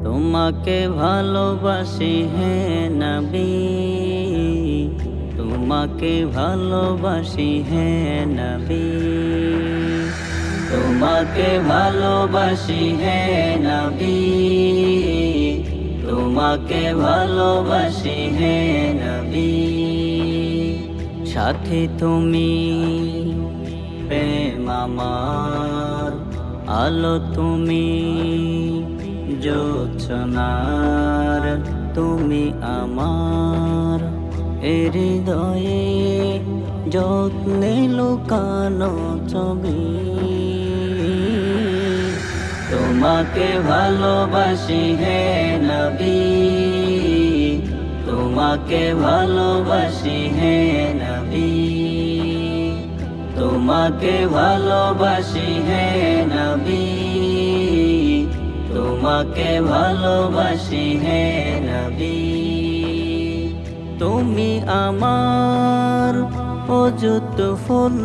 তোমাকে ভালোবাসি হে নবী, তোমাকে ভালোবাসি হে নবী, তোমাকে ভালোবাসি হে নবী, তোমাকে ভালোবাসি হে নবী। সাথী তুমি, প্রেম আমার, আলো তুমি, জোছনার তুমি আমার, হৃদয়ে যত্নে লুকানো ছবি। তোমাকে ভালোবাসি হে নবী, তোমাকে ভালোবাসি হে নবী, তোমাকে ভালোবাসি হে নবী, তোমাকে ভালোবাসি হে নবী। তুমি আমার অযুত ফুল,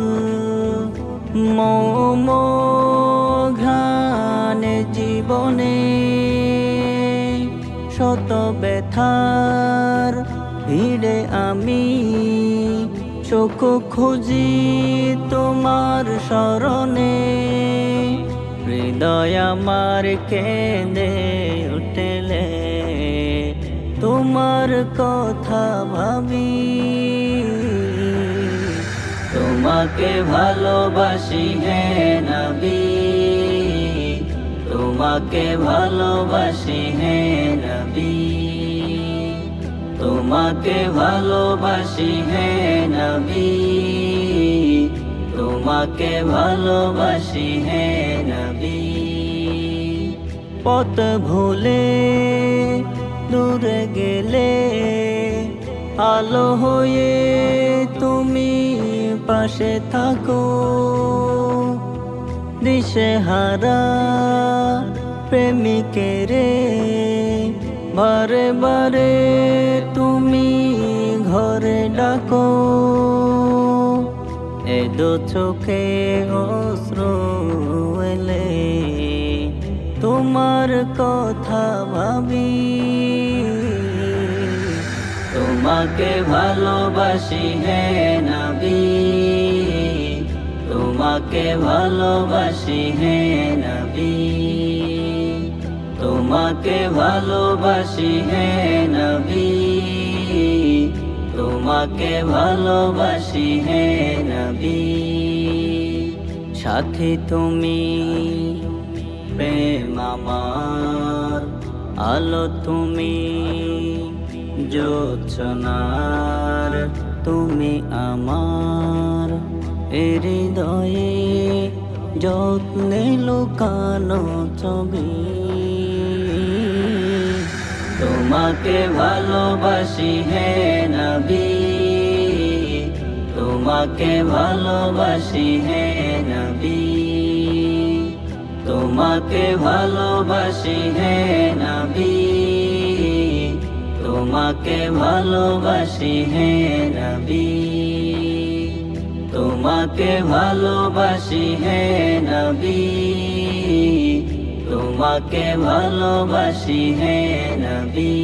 মম ঘ্রাণে জীবনে, শত ব্যথার ভিড়ে আমি সুখ খুঁজি তোমার শরণে। হৃদয় আমার কেঁদে উঠলে তোমার কথা ভাবি। তোমাকে ভালোবাসি হে নবী, তোমাকে ভালোবাসি হে নবী, তোমাকে ভালোবাসি হে নবী, তোমাকে ভালোবাসি হে নবী। পথ ভুলে দূরে গেলে আলো হয়ে তুমি পাশে থাকো। দিশেহারা প্রেমিকেরে বারে বারে তুমি ঘরে ডাকো। এ দু চোখে অশ্রু এলে তোমার কথা ভাবি। তোমাকে ভালোবাসি হে নবী, তোমাকে ভালোবাসি হে নবী, তোমাকে ভালোবাসি হে নবী, তোমাকে ভালোবাসি হে নবী। সাথী তুমি, প্রেম আমার, আলো তুমি, জোছনার তুমি আমার, হৃদয়ে যত্নে লুকানো ছবি। তোমাকে ভালোবাসি হে নবী, তোমাকে ভালোবাসি হে নবী, তোমাকে ভালোবাসি হে নবী, তোমাকে ভালোবাসি হে নবী, তোমাকে ভালোবাসি হে নবী, তোমাকে ভালোবাসি হে নবী।